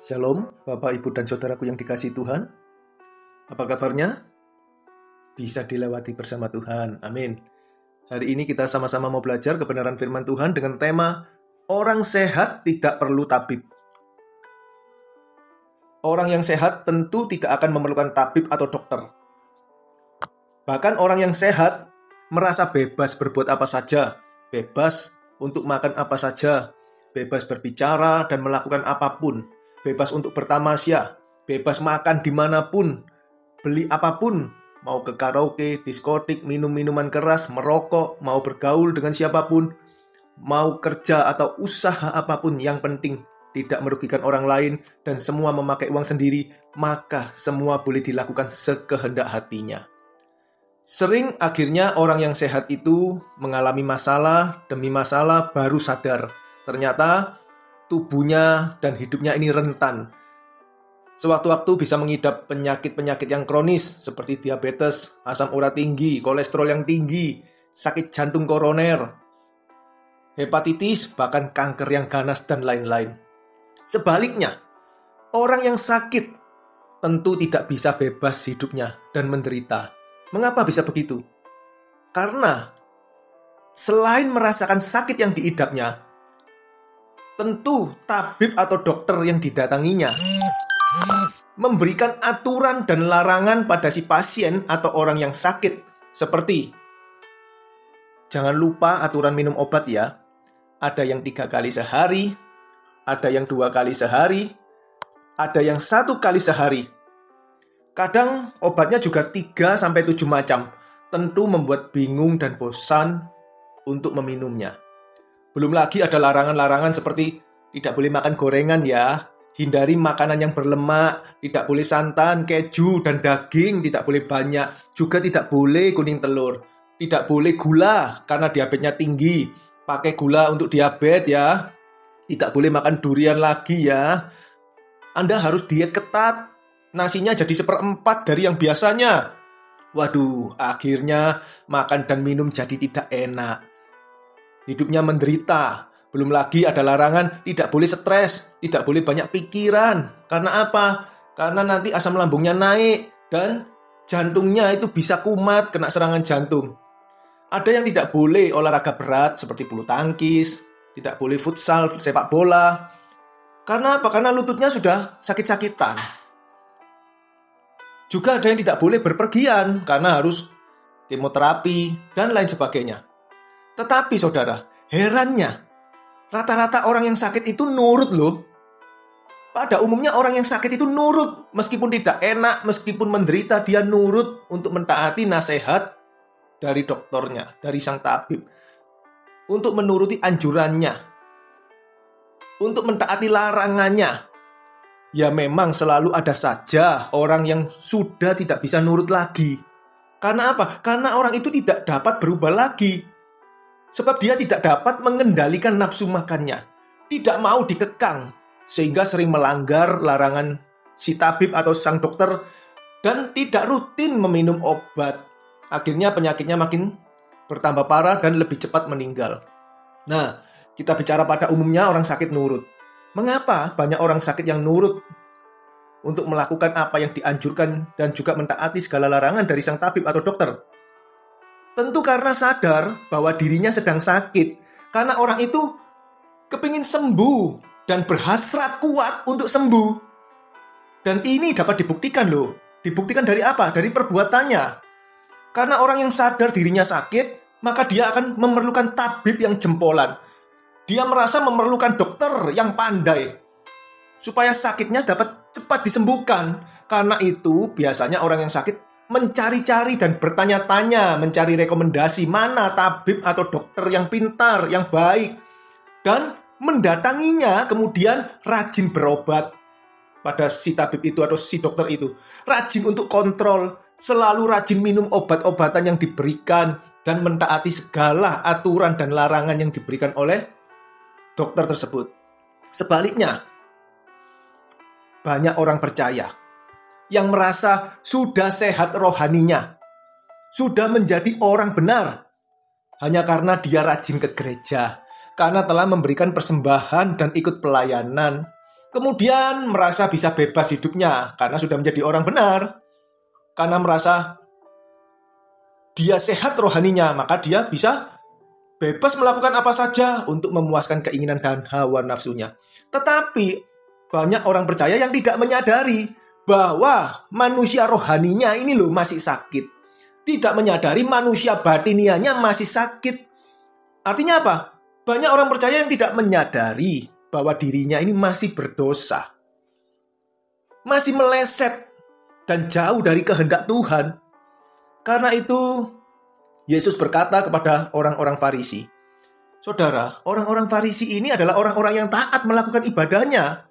Shalom, Bapak, Ibu, dan Saudaraku yang dikasihi Tuhan. Apa kabarnya? Bisa dilewati bersama Tuhan. Amin. Hari ini kita sama-sama mau belajar kebenaran firman Tuhan dengan tema Orang sehat tidak perlu tabib. Orang yang sehat tentu tidak akan memerlukan tabib atau dokter. Bahkan orang yang sehat merasa bebas berbuat apa saja, bebas untuk makan apa saja, bebas berbicara dan melakukan apapun, bebas untuk bertamasya, bebas makan dimanapun, beli apapun, mau ke karaoke, diskotik, minum minuman keras, merokok, mau bergaul dengan siapapun, mau kerja atau usaha apapun, yang penting tidak merugikan orang lain dan semua memakai uang sendiri, maka semua boleh dilakukan sekehendak hatinya. Sering akhirnya orang yang sehat itu mengalami masalah demi masalah baru sadar. Ternyata tubuhnya dan hidupnya ini rentan. Sewaktu-waktu bisa mengidap penyakit-penyakit yang kronis seperti diabetes, asam urat tinggi, kolesterol yang tinggi, sakit jantung koroner, hepatitis, bahkan kanker yang ganas dan lain-lain. Sebaliknya, orang yang sakit tentu tidak bisa bebas hidupnya dan menderita. Mengapa bisa begitu? Karena selain merasakan sakit yang diidapnya, tentu tabib atau dokter yang didatanginya memberikan aturan dan larangan pada si pasien atau orang yang sakit. Seperti, jangan lupa aturan minum obat ya. Ada yang 3 kali sehari, ada yang 2 kali sehari, ada yang 1 kali sehari. Kadang obatnya juga 3-7 macam. Tentu membuat bingung dan bosan untuk meminumnya. Belum lagi ada larangan-larangan seperti tidak boleh makan gorengan ya, hindari makanan yang berlemak, tidak boleh santan, keju, dan daging, tidak boleh banyak, juga tidak boleh kuning telur, tidak boleh gula karena diabetesnya tinggi, pakai gula untuk diabetes ya, tidak boleh makan durian lagi ya, Anda harus diet ketat, nasinya jadi 1/4 dari yang biasanya. Waduh, akhirnya makan dan minum jadi tidak enak. Hidupnya menderita. Belum lagi ada larangan tidak boleh stres, tidak boleh banyak pikiran. Karena apa? Karena nanti asam lambungnya naik dan jantungnya itu bisa kumat, kena serangan jantung. Ada yang tidak boleh olahraga berat seperti bulu tangkis, tidak boleh futsal, sepak bola. Karena apa? Karena lututnya sudah sakit-sakitan. Juga ada yang tidak boleh berpergian karena harus kemoterapi dan lain sebagainya. Tetapi saudara, herannya, rata-rata orang yang sakit itu nurut loh. Pada umumnya orang yang sakit itu nurut. Meskipun tidak enak, meskipun menderita, dia nurut untuk mentaati nasihat dari dokternya, dari sang tabib. Untuk menuruti anjurannya. Untuk mentaati larangannya. Ya memang selalu ada saja orang yang sudah tidak bisa nurut lagi. Karena apa? Karena orang itu tidak dapat berubah lagi. Sebab dia tidak dapat mengendalikan nafsu makannya. Tidak mau dikekang. Sehingga sering melanggar larangan si tabib atau sang dokter. Dan tidak rutin meminum obat. Akhirnya penyakitnya makin bertambah parah dan lebih cepat meninggal. Nah, kita bicara pada umumnya orang sakit nurut. Mengapa banyak orang sakit yang nurut untuk melakukan apa yang dianjurkan dan juga mentaati segala larangan dari sang tabib atau dokter? Tentu karena sadar bahwa dirinya sedang sakit. Karena orang itu kepingin sembuh dan berhasrat kuat untuk sembuh. Dan ini dapat dibuktikan loh. Dibuktikan dari apa? Dari perbuatannya. Karena orang yang sadar dirinya sakit, maka dia akan memerlukan tabib yang jempolan. Dia merasa memerlukan dokter yang pandai supaya sakitnya dapat cepat disembuhkan. Karena itu biasanya orang yang sakit mencari-cari dan bertanya-tanya, mencari rekomendasi mana tabib atau dokter yang pintar, yang baik. Dan mendatanginya, kemudian rajin berobat pada si tabib itu atau si dokter itu. Rajin untuk kontrol, selalu rajin minum obat-obatan yang diberikan dan mentaati segala aturan dan larangan yang diberikan oleh dokter tersebut. Sebaliknya, banyak orang percaya yang merasa sudah sehat rohaninya, sudah menjadi orang benar, hanya karena dia rajin ke gereja, karena telah memberikan persembahan dan ikut pelayanan, Kemudian merasa bisa bebas hidupnya karena sudah menjadi orang benar. Karena merasa dia sehat rohaninya, maka dia bisa bebas melakukan apa saja untuk memuaskan keinginan dan hawa nafsunya. Tetapi banyak orang percaya yang tidak menyadari bahwa manusia rohaninya ini loh masih sakit. Tidak menyadari manusia batinianya masih sakit. Artinya apa? Banyak orang percaya yang tidak menyadari bahwa dirinya ini masih berdosa. Masih meleset dan jauh dari kehendak Tuhan. Karena itu Yesus berkata kepada orang-orang Farisi, saudara, orang-orang Farisi ini adalah orang-orang yang taat melakukan ibadahnya.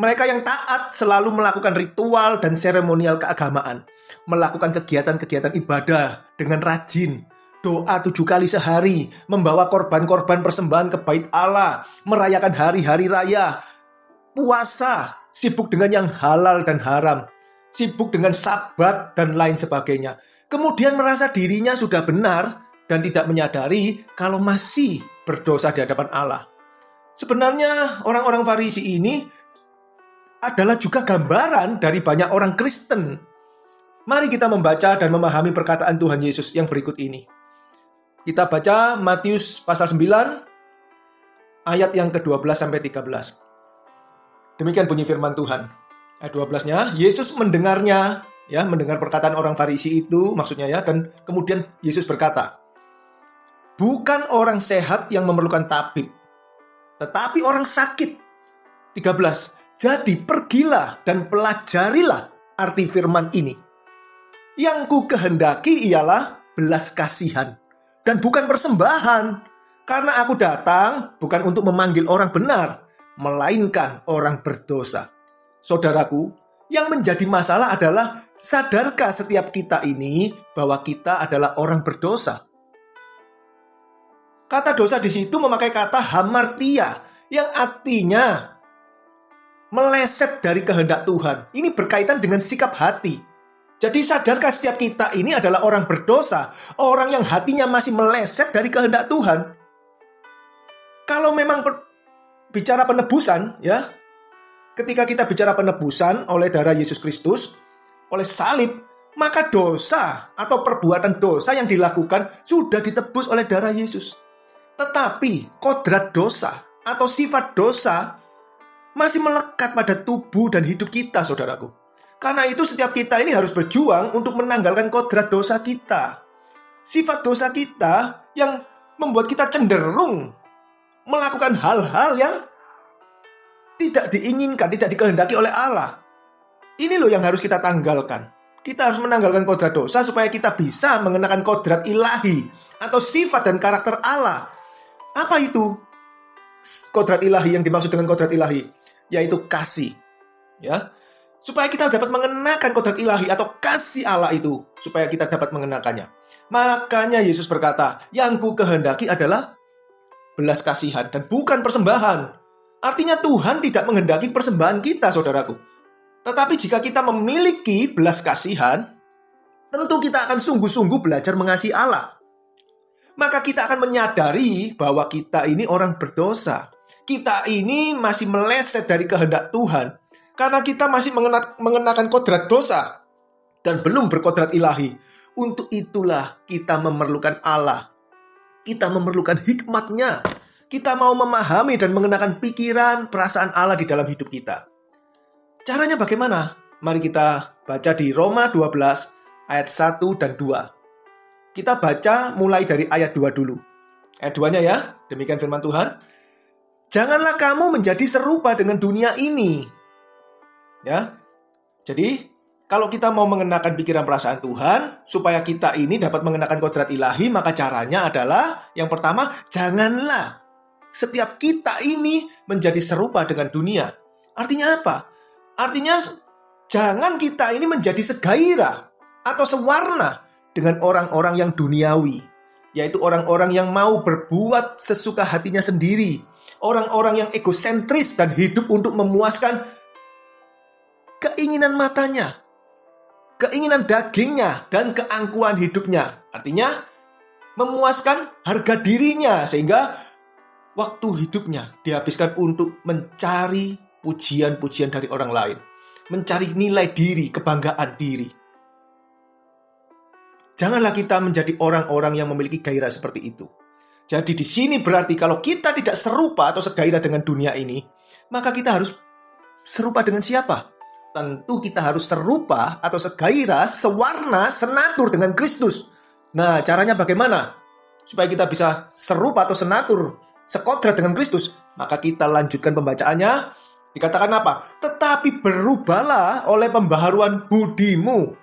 Mereka yang taat selalu melakukan ritual dan seremonial keagamaan, melakukan kegiatan-kegiatan ibadah dengan rajin, doa 7 kali sehari, membawa korban-korban persembahan ke bait Allah, merayakan hari-hari raya, puasa, sibuk dengan yang halal dan haram, sibuk dengan sabat dan lain sebagainya. Kemudian merasa dirinya sudah benar dan tidak menyadari kalau masih berdosa di hadapan Allah. Sebenarnya orang-orang Farisi ini adalah juga gambaran dari banyak orang Kristen. Mari kita membaca dan memahami perkataan Tuhan Yesus yang berikut ini. Kita baca Matius pasal 9 ayat yang ke-12 sampai 13. Demikian bunyi firman Tuhan. Ayat 12-nya, Yesus mendengarnya, mendengar perkataan orang Farisi itu maksudnya dan kemudian Yesus berkata, bukan orang sehat yang memerlukan tabib, tetapi orang sakit. 13. Jadi pergilah dan pelajarilah arti firman ini. Yang ku kehendaki ialah belas kasihan dan bukan persembahan, karena aku datang bukan untuk memanggil orang benar, melainkan orang berdosa. Saudaraku, yang menjadi masalah adalah sadarkah setiap kita ini bahwa kita adalah orang berdosa? Kata dosa di situ memakai kata hamartia yang artinya meleset dari kehendak Tuhan. Ini berkaitan dengan sikap hati. Jadi sadarkah setiap kita ini adalah orang berdosa, orang yang hatinya masih meleset dari kehendak Tuhan? Kalau memang bicara penebusan, ketika kita bicara penebusan oleh darah Yesus Kristus, oleh salib, maka dosa atau perbuatan dosa yang dilakukan sudah ditebus oleh darah Yesus. Tetapi kodrat dosa atau sifat dosa masih melekat pada tubuh dan hidup kita, saudaraku. Karena itu setiap kita ini harus berjuang untuk menanggalkan kodrat dosa kita. Sifat dosa kita yang membuat kita cenderung melakukan hal-hal yang tidak diinginkan, tidak dikehendaki oleh Allah. Ini loh yang harus kita tanggalkan. Kita harus menanggalkan kodrat dosa supaya kita bisa mengenakan kodrat ilahi atau sifat dan karakter Allah. Apa itu kodrat ilahi yang dimaksud dengan kodrat ilahi? Yaitu kasih. Supaya kita dapat mengenakan kodrat ilahi atau kasih Allah itu, supaya kita dapat mengenakannya. Makanya Yesus berkata, yang ku kehendaki adalah belas kasihan dan bukan persembahan. Artinya Tuhan tidak menghendaki persembahan kita, saudaraku. Tetapi jika kita memiliki belas kasihan, tentu kita akan sungguh-sungguh belajar mengasihi Allah. Maka kita akan menyadari bahwa kita ini orang berdosa. Kita ini masih meleset dari kehendak Tuhan. Karena kita masih mengenakan kodrat dosa dan belum berkodrat ilahi. Untuk itulah kita memerlukan Allah. Kita memerlukan hikmat-Nya. Kita mau memahami dan mengenakan pikiran, perasaan Allah di dalam hidup kita. Caranya bagaimana? Mari kita baca di Roma 12 ayat 1 dan 2. Kita baca mulai dari ayat 2 dulu. Ayat 2-nya demikian firman Tuhan. Janganlah kamu menjadi serupa dengan dunia ini. Jadi kalau kita mau mengenakan pikiran perasaan Tuhan, supaya kita ini dapat mengenakan kodrat ilahi, maka caranya adalah yang pertama, janganlah setiap kita ini menjadi serupa dengan dunia. Artinya apa? Artinya jangan kita ini menjadi segairah atau sewarna dengan orang-orang yang duniawi. Yaitu orang-orang yang mau berbuat sesuka hatinya sendiri. Orang-orang yang egosentris dan hidup untuk memuaskan keinginan matanya, keinginan dagingnya, dan keangkuhan hidupnya. Artinya memuaskan harga dirinya sehingga waktu hidupnya dihabiskan untuk mencari pujian-pujian dari orang lain, mencari nilai diri, kebanggaan diri. Janganlah kita menjadi orang-orang yang memiliki gairah seperti itu. Jadi di sini berarti kalau kita tidak serupa atau segairah dengan dunia ini, maka kita harus serupa dengan siapa? Tentu kita harus serupa atau segairah, sewarna, senatur dengan Kristus. Nah, caranya bagaimana? Supaya kita bisa serupa atau senatur, sekodrat dengan Kristus, maka kita lanjutkan pembacaannya. Dikatakan apa? Tetapi berubahlah oleh pembaharuan budimu,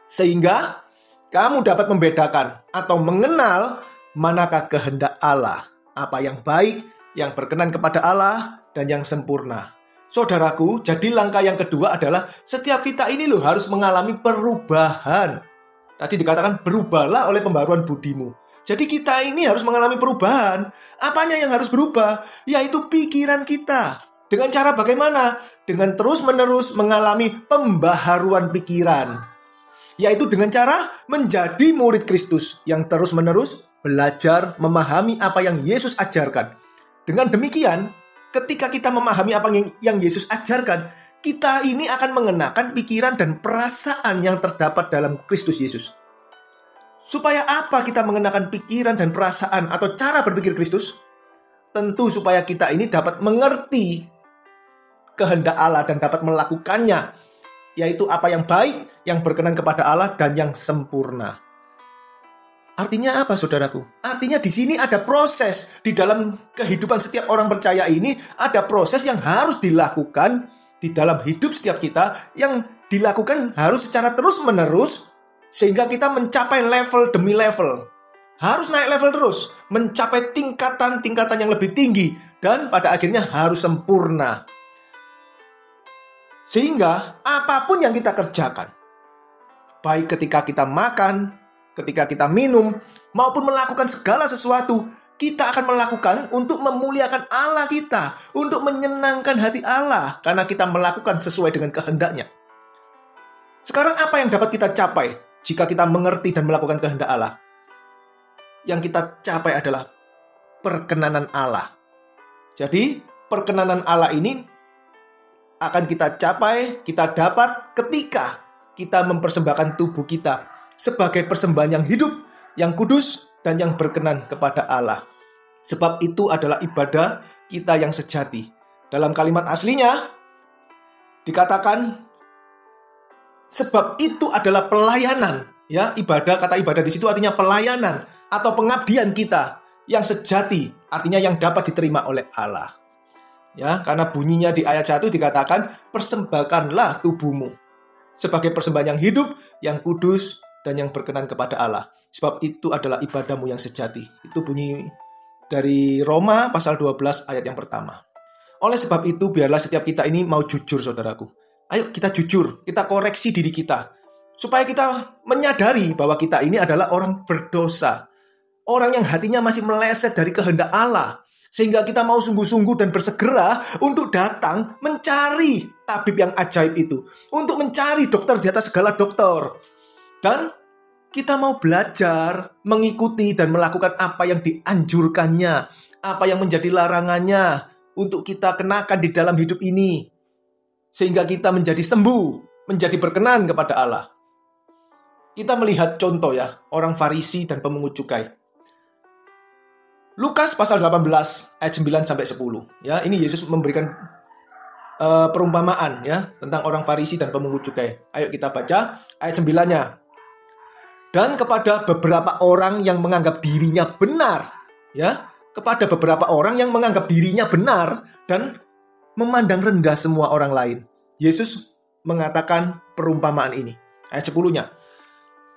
sehingga kamu dapat membedakan atau mengenal manakah kehendak Allah, apa yang baik, yang berkenan kepada Allah, dan yang sempurna. Saudaraku, jadi langkah yang kedua adalah setiap kita ini harus mengalami perubahan. Tadi dikatakan berubahlah oleh pembaharuan budimu. Jadi kita ini harus mengalami perubahan. Apanya yang harus berubah? Yaitu pikiran kita. Dengan cara bagaimana? Dengan terus-menerus mengalami pembaharuan pikiran. Yaitu dengan cara menjadi murid Kristus yang terus-menerus belajar memahami apa yang Yesus ajarkan. Dengan demikian, ketika kita memahami apa yang Yesus ajarkan, kita ini akan mengenakan pikiran dan perasaan yang terdapat dalam Kristus Yesus. Supaya apa kita mengenakan pikiran dan perasaan atau cara berpikir Kristus? Tentu supaya kita ini dapat mengerti kehendak Allah dan dapat melakukannya, yaitu apa yang baik, yang berkenan kepada Allah, dan yang sempurna. Artinya apa, saudaraku? Artinya di sini ada proses. Di dalam kehidupan setiap orang percaya ini, ada proses yang harus dilakukan di dalam hidup setiap kita, yang dilakukan harus secara terus-menerus, sehingga kita mencapai level demi level. Harus naik level terus, mencapai tingkatan-tingkatan yang lebih tinggi, dan pada akhirnya harus sempurna. Sehingga apapun yang kita kerjakan, baik ketika kita makan, ketika kita minum, maupun melakukan segala sesuatu, kita akan melakukan untuk memuliakan Allah kita, untuk menyenangkan hati Allah, karena kita melakukan sesuai dengan kehendaknya. Sekarang apa yang dapat kita capai jika kita mengerti dan melakukan kehendak Allah? Yang kita capai adalah perkenanan Allah. Jadi, perkenanan Allah ini akan kita capai, kita dapat ketika kita mempersembahkan tubuh kita sebagai persembahan yang hidup, yang kudus, dan yang berkenan kepada Allah. Sebab itu adalah ibadah kita yang sejati. Dalam kalimat aslinya dikatakan, sebab itu adalah pelayanan. Ya, kata ibadah di situ artinya pelayanan atau pengabdian kita yang sejati, artinya yang dapat diterima oleh Allah. Ya, karena bunyinya di ayat 1 dikatakan, persembahkanlah tubuhmu sebagai persembahan yang hidup, yang kudus, dan yang berkenan kepada Allah. Sebab itu adalah ibadahmu yang sejati. Itu bunyi dari Roma pasal 12 ayat yang pertama. Oleh sebab itu, biarlah setiap kita ini mau jujur, saudaraku. Ayo kita jujur, kita koreksi diri kita. Supaya kita menyadari bahwa kita ini adalah orang berdosa. Orang yang hatinya masih meleset dari kehendak Allah. Sehingga kita mau sungguh-sungguh dan bersegera untuk datang mencari tabib yang ajaib itu. Untuk mencari dokter di atas segala dokter. Dan kita mau belajar, mengikuti dan melakukan apa yang dianjurkannya. Apa yang menjadi larangannya untuk kita kenakan di dalam hidup ini. Sehingga kita menjadi sembuh, menjadi berkenan kepada Allah. Kita melihat contoh ya, orang Farisi dan pemungut cukai. Lukas pasal 18 ayat 9 sampai 10. Ya, ini Yesus memberikan perumpamaan ya tentang orang Farisi dan pemungut cukai. Ayo kita baca ayat 9-nya. Dan kepada beberapa orang yang menganggap dirinya benar, ya, kepada beberapa orang yang menganggap dirinya benar dan memandang rendah semua orang lain, Yesus mengatakan perumpamaan ini. Ayat 10-nya.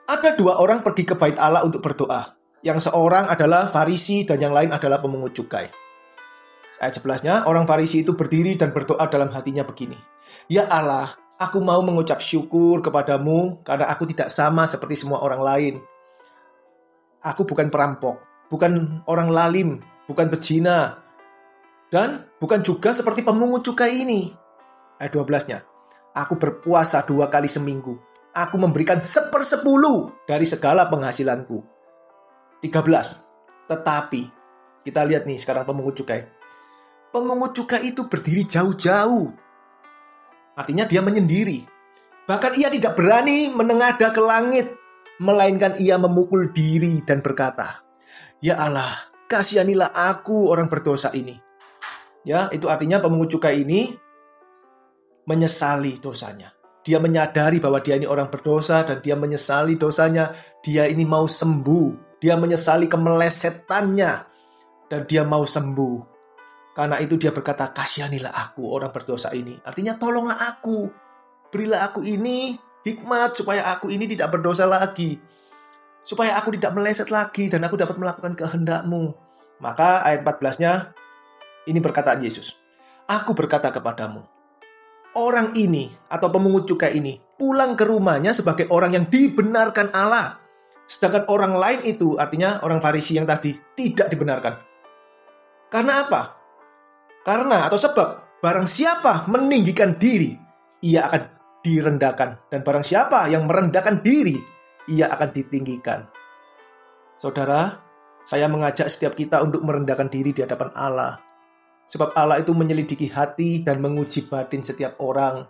Ada dua orang pergi ke bait Allah untuk berdoa. Yang seorang adalah Farisi dan yang lain adalah pemungut cukai. Ayat 11-nya, orang Farisi itu berdiri dan berdoa dalam hatinya begini. Ya Allah, aku mau mengucap syukur kepadamu karena aku tidak sama seperti semua orang lain. Aku bukan perampok, bukan orang lalim, bukan pezina, dan bukan juga seperti pemungut cukai ini. Ayat 12-nya, aku berpuasa 2 kali seminggu. Aku memberikan 1/10 dari segala penghasilanku. 13. Tetapi Kita lihat nih sekarang pemungut cukai. Pemungut cukai itu berdiri jauh-jauh. Artinya dia menyendiri. Bahkan ia tidak berani menengadah ke langit, melainkan ia memukul diri dan berkata, "Ya Allah, kasihanilah aku orang berdosa ini." Ya, itu artinya pemungut cukai ini menyesali dosanya. Dia menyadari bahwa dia ini orang berdosa dan dia menyesali dosanya. Dia ini mau sembuh. Dia menyesali kemelesetannya dan dia mau sembuh. Karena itu dia berkata, "Kasihanilah aku orang berdosa ini." Artinya tolonglah aku. Berilah aku ini hikmat supaya aku ini tidak berdosa lagi. Supaya aku tidak meleset lagi dan aku dapat melakukan kehendak-Mu. Maka ayat 14-nya ini perkataan Yesus. "Aku berkata kepadamu, orang ini atau pemungut cukai ini pulang ke rumahnya sebagai orang yang dibenarkan Allah. Sedangkan orang lain itu, artinya orang Farisi yang tadi, tidak dibenarkan. Karena apa? Karena atau sebab barang siapa meninggikan diri, ia akan direndahkan. Dan barang siapa yang merendahkan diri, ia akan ditinggikan." Saudara, saya mengajak setiap kita untuk merendahkan diri di hadapan Allah. Sebab Allah itu menyelidiki hati dan menguji batin setiap orang.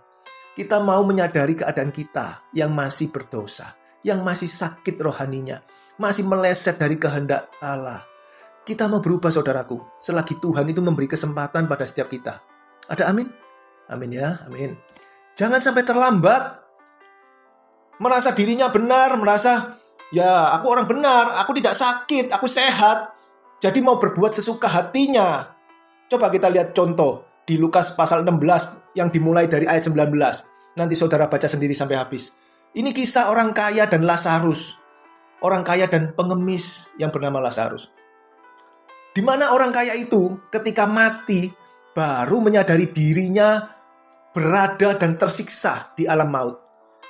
Kita mau menyadari keadaan kita yang masih berdosa, yang masih sakit rohaninya, masih meleset dari kehendak Allah. Kita mau berubah, saudaraku, selagi Tuhan itu memberi kesempatan pada setiap kita. Ada amin? Amin ya, amin. Jangan sampai terlambat. Merasa dirinya benar, merasa, ya aku orang benar, aku tidak sakit, aku sehat. Jadi mau berbuat sesuka hatinya. Coba kita lihat contoh di Lukas pasal 16 yang dimulai dari ayat 19. Nanti saudara baca sendiri sampai habis. Ini kisah orang kaya dan Lazarus. Orang kaya dan pengemis yang bernama Lazarus. Di mana orang kaya itu ketika mati baru menyadari dirinya berada dan tersiksa di alam maut.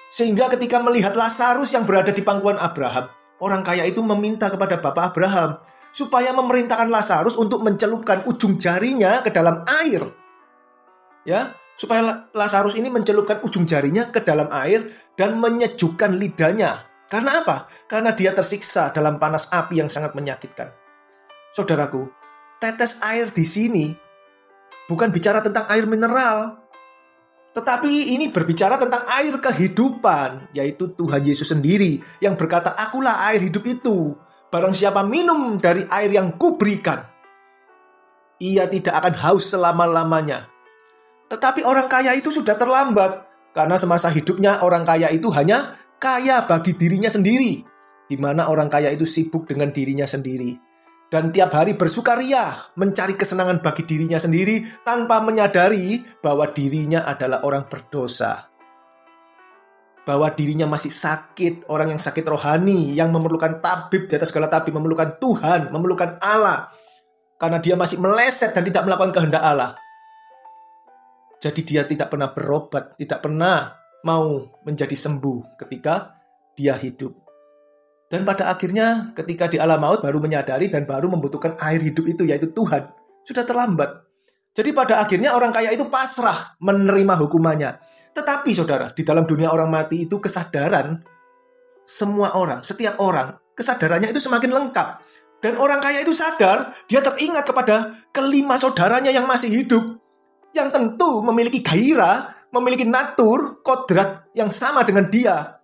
Sehingga ketika melihat Lazarus yang berada di pangkuan Abraham, orang kaya itu meminta kepada Bapak Abraham supaya memerintahkan Lazarus untuk mencelupkan ujung jarinya ke dalam air. Ya, supaya Lazarus ini mencelupkan ujung jarinya ke dalam air dan menyejukkan lidahnya. Karena apa? Karena dia tersiksa dalam panas api yang sangat menyakitkan. Saudaraku, tetes air di sini bukan bicara tentang air mineral, tetapi ini berbicara tentang air kehidupan, yaitu Tuhan Yesus sendiri yang berkata, "Akulah air hidup itu. Barang siapa minum dari air yang kuberikan, ia tidak akan haus selama-lamanya." Tetapi orang kaya itu sudah terlambat, karena semasa hidupnya orang kaya itu hanya kaya bagi dirinya sendiri, di mana orang kaya itu sibuk dengan dirinya sendiri, dan tiap hari bersukaria mencari kesenangan bagi dirinya sendiri tanpa menyadari bahwa dirinya adalah orang berdosa. Bahwa dirinya masih sakit, orang yang sakit rohani, yang memerlukan tabib di atas segala tabib, memerlukan Tuhan, memerlukan Allah. Karena dia masih meleset dan tidak melakukan kehendak Allah. Jadi dia tidak pernah berobat, tidak pernah mau menjadi sembuh ketika dia hidup. Dan pada akhirnya ketika di alam maut baru menyadari dan baru membutuhkan air hidup itu, yaitu Tuhan. Sudah terlambat. Jadi pada akhirnya orang kaya itu pasrah menerima hukumannya. Tetapi saudara, di dalam dunia orang mati itu kesadaran semua orang, setiap orang, kesadarannya itu semakin lengkap. Dan orang kaya itu sadar, dia teringat kepada kelima saudaranya yang masih hidup. Yang tentu memiliki gairah, memiliki natur, kodrat yang sama dengan dia.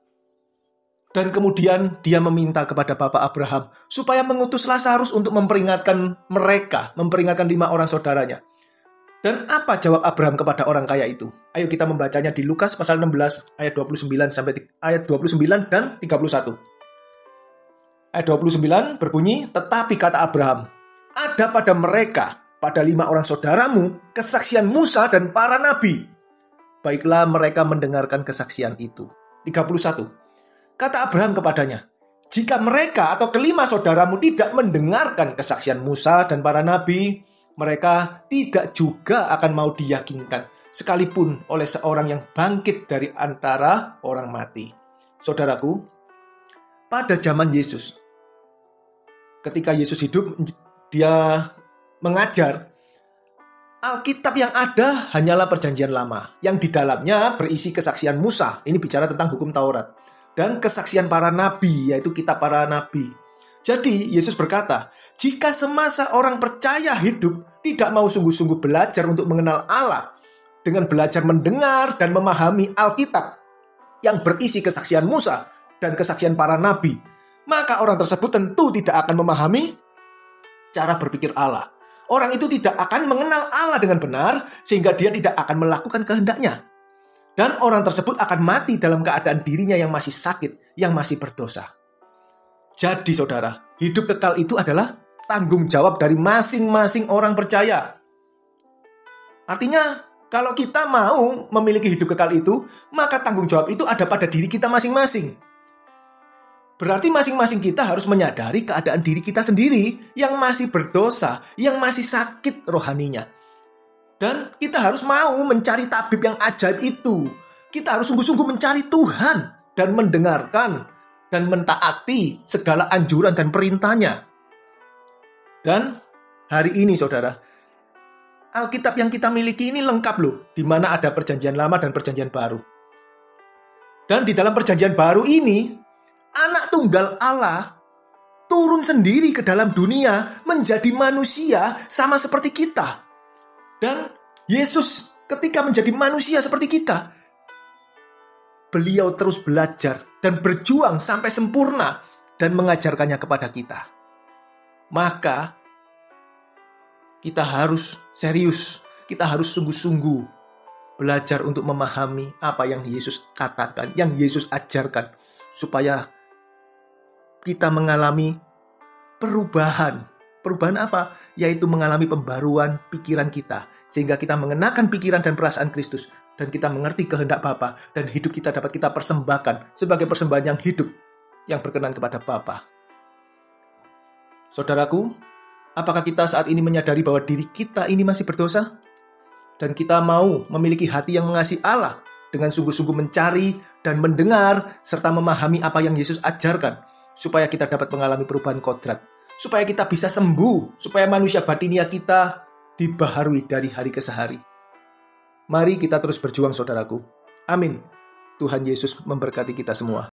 Dan kemudian dia meminta kepada Bapak Abraham supaya mengutus Lazarus untuk memperingatkan mereka, memperingatkan 5 orang saudaranya. Dan apa jawab Abraham kepada orang kaya itu? Ayo kita membacanya di Lukas pasal 16 ayat 29 sampai ayat 29 dan 31. Ayat 29 berbunyi, "Tetapi kata Abraham, ada pada mereka, pada 5 orang saudaramu, kesaksian Musa dan para nabi. Baiklah mereka mendengarkan kesaksian itu." 31. Kata Abraham kepadanya, "Jika mereka atau kelima saudaramu tidak mendengarkan kesaksian Musa dan para nabi, mereka tidak juga akan mau diyakinkan, sekalipun oleh seorang yang bangkit dari antara orang mati." Saudaraku, pada zaman Yesus, ketika Yesus hidup, dia mengajar. Alkitab yang ada hanyalah perjanjian lama, yang di dalamnya berisi kesaksian Musa, ini bicara tentang hukum Taurat, dan kesaksian para nabi, yaitu kitab para nabi. Jadi Yesus berkata, jika semasa orang percaya hidup tidak mau sungguh-sungguh belajar untuk mengenal Allah, dengan belajar mendengar dan memahami Alkitab yang berisi kesaksian Musa dan kesaksian para nabi, maka orang tersebut tentu tidak akan memahami cara berpikir Allah. Orang itu tidak akan mengenal Allah dengan benar, sehingga dia tidak akan melakukan kehendaknya. Dan orang tersebut akan mati dalam keadaan dirinya yang masih sakit, yang masih berdosa. Jadi saudara, hidup kekal itu adalah tanggung jawab dari masing-masing orang percaya. Artinya, kalau kita mau memiliki hidup kekal itu, maka tanggung jawab itu ada pada diri kita masing-masing. Berarti masing-masing kita harus menyadari keadaan diri kita sendiri yang masih berdosa, yang masih sakit rohaninya. Dan kita harus mau mencari tabib yang ajaib itu. Kita harus sungguh-sungguh mencari Tuhan dan mendengarkan dan mentaati segala anjuran dan perintahnya. Dan hari ini saudara, Alkitab yang kita miliki ini lengkap loh, di mana ada perjanjian lama dan perjanjian baru. Dan di dalam perjanjian baru ini, anak tunggal Allah turun sendiri ke dalam dunia menjadi manusia sama seperti kita. Dan Yesus ketika menjadi manusia seperti kita, beliau terus belajar dan berjuang sampai sempurna dan mengajarkannya kepada kita. Maka kita harus serius, kita harus sungguh-sungguh belajar untuk memahami apa yang Yesus katakan, yang Yesus ajarkan, supaya kita mengalami perubahan. Perubahan apa? Yaitu mengalami pembaruan pikiran kita, sehingga kita mengenakan pikiran dan perasaan Kristus, dan kita mengerti kehendak Bapa, dan hidup kita dapat kita persembahkan sebagai persembahan yang hidup, yang berkenan kepada Bapa. Saudaraku, apakah kita saat ini menyadari bahwa diri kita ini masih berdosa? Dan kita mau memiliki hati yang mengasihi Allah, dengan sungguh-sungguh mencari dan mendengar, serta memahami apa yang Yesus ajarkan, supaya kita dapat mengalami perubahan kodrat, supaya kita bisa sembuh, supaya manusia batinia kita dibaharui dari hari ke hari. Mari kita terus berjuang saudaraku. Amin. Tuhan Yesus memberkati kita semua.